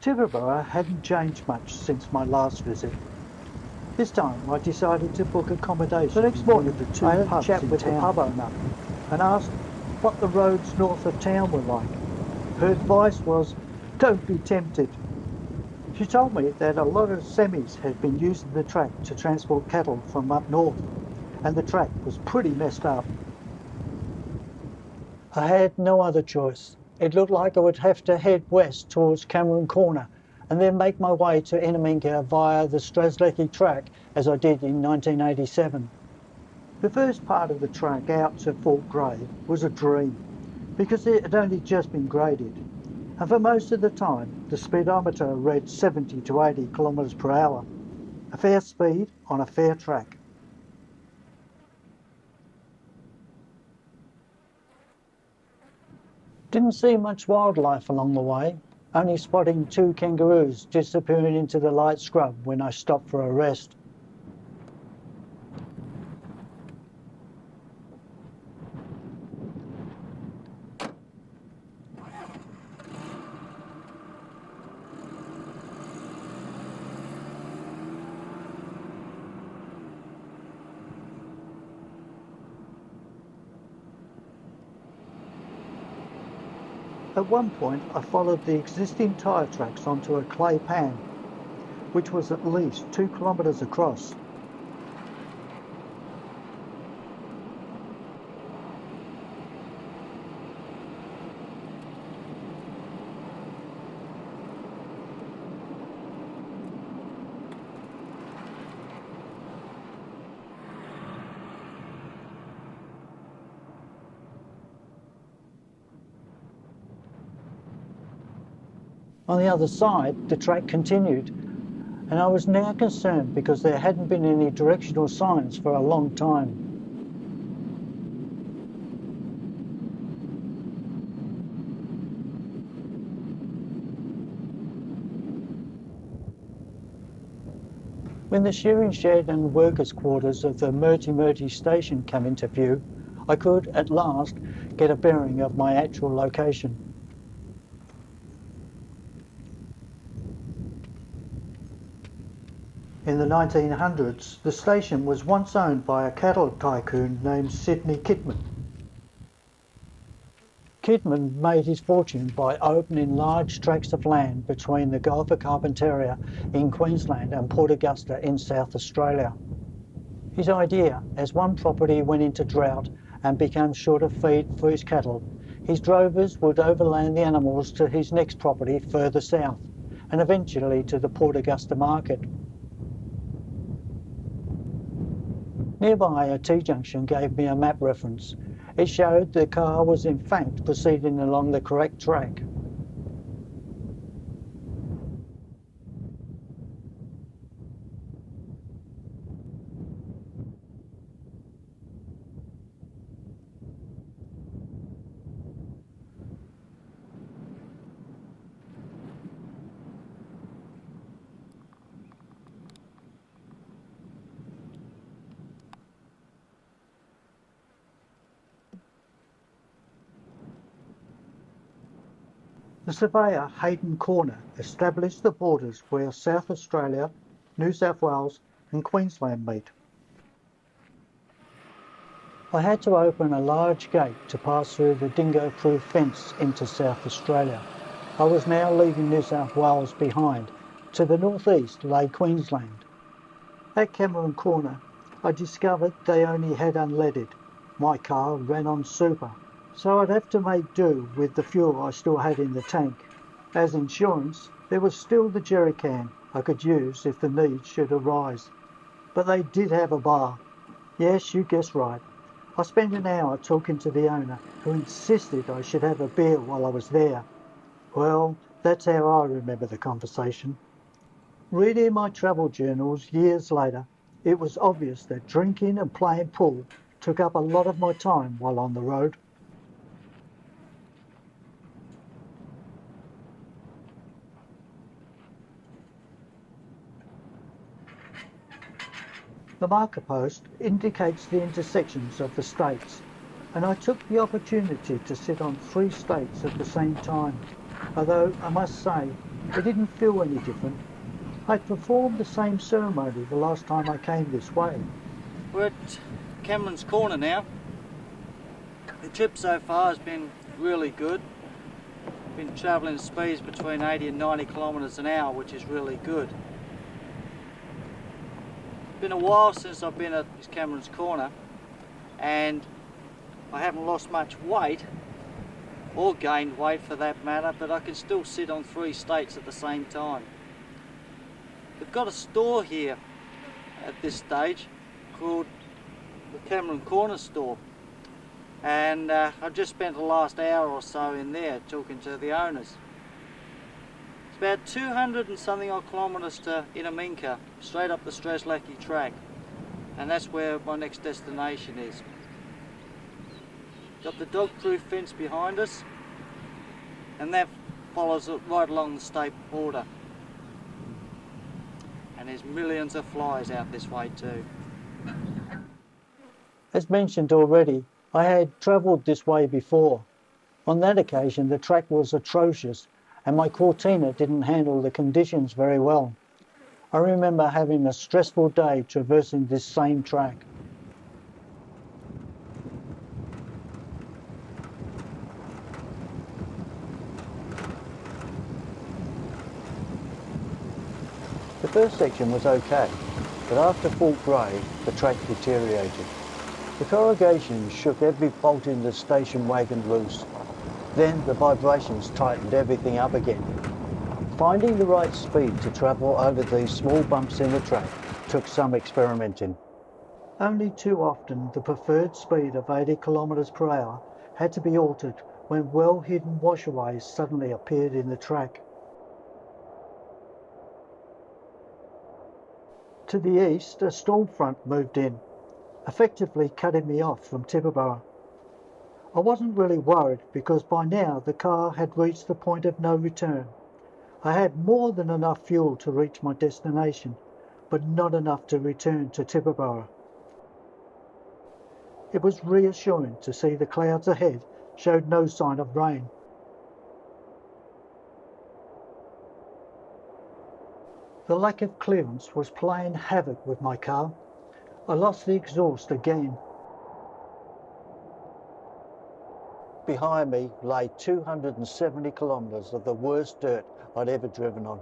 Tiverburgh hadn't changed much since my last visit. This time I decided to book accommodation. The next morning I had a chat with the pub owner and asked what the roads north of town were like. Her advice was, don't be tempted. She told me that a lot of semis had been using the track to transport cattle from up north, and the track was pretty messed up. I had no other choice. It looked like I would have to head west towards Cameron Corner and then make my way to Ewington via the Strzelecki track as I did in 1987. The first part of the track out to Fort Grey was a dream because it had only just been graded, and for most of the time the speedometer read 70 to 80 kilometres per hour, a fair speed on a fair track. Didn't see much wildlife along the way, only spotting 2 kangaroos disappearing into the light scrub when I stopped for a rest. At one point I followed the existing tyre tracks onto a clay pan, which was at least 2 kilometres across. On the other side, the track continued, and I was now concerned because there hadn't been any directional signs for a long time. When the shearing shed and workers' quarters of the Murty station came into view, I could, at last, get a bearing of my actual location. In the 1900s, the station was once owned by a cattle tycoon named Sidney Kidman. Kidman made his fortune by opening large tracts of land between the Gulf of Carpentaria in Queensland and Port Augusta in South Australia. His idea, as one property went into drought and became short of feed for his cattle, his drovers would overland the animals to his next property further south, and eventually to the Port Augusta market. Nearby, a T-junction gave me a map reference. It showed the car was in fact proceeding along the correct track. The surveyor Hayden Corner established the borders where South Australia, New South Wales and Queensland meet. I had to open a large gate to pass through the dingo-proof fence into South Australia. I was now leaving New South Wales behind. To the northeast lay Queensland. At Cameron Corner, I discovered they only had unleaded. My car ran on super, so I'd have to make do with the fuel I still had in the tank. As insurance, there was still the jerry can I could use if the need should arise. But they did have a bar. Yes, you guessed right. I spent an hour talking to the owner, who insisted I should have a beer while I was there. Well, that's how I remember the conversation. Reading my travel journals years later, it was obvious that drinking and playing pool took up a lot of my time while on the road. The marker post indicates the intersections of the states, and I took the opportunity to sit on 3 states at the same time, although I must say It didn't feel any different. I'd performed the same ceremony the last time I came this way. We're at Cameron's Corner now. The trip so far has been really good. Been travelling speeds between 80 and 90 kilometres an hour, which is really good. It's been a while since I've been at this Cameron's Corner, and I haven't lost much weight, or gained weight for that matter, but I can still sit on 3 states at the same time. We've got a store here at this stage called the Cameron Corner Store, and I've just spent the last hour or so in there talking to the owners. It's about 200 and something odd kilometres to Inaminka, straight up the Strzelecki track, and that's where my next destination is. Got the dog-proof fence behind us, and that follows it right along the state border. And there's millions of flies out this way too. As mentioned already, I had travelled this way before. On that occasion, the track was atrocious and my Cortina didn't handle the conditions very well. I remember having a stressful day traversing this same track. The first section was okay, but after Fort Grey, the track deteriorated. The corrugation shook every bolt in the station wagon loose. Then the vibrations tightened everything up again. Finding the right speed to travel over these small bumps in the track took some experimenting. Only too often the preferred speed of 80 kilometres per hour had to be altered when well-hidden washaways suddenly appeared in the track. To the east, a storm front moved in, effectively cutting me off from Tippaborough. I wasn't really worried because by now the car had reached the point of no return. I had more than enough fuel to reach my destination, but not enough to return to Tippaborough. It was reassuring to see the clouds ahead showed no sign of rain. The lack of clearance was playing havoc with my car. I lost the exhaust again. Behind me lay 270 kilometres of the worst dirt I'd ever driven on.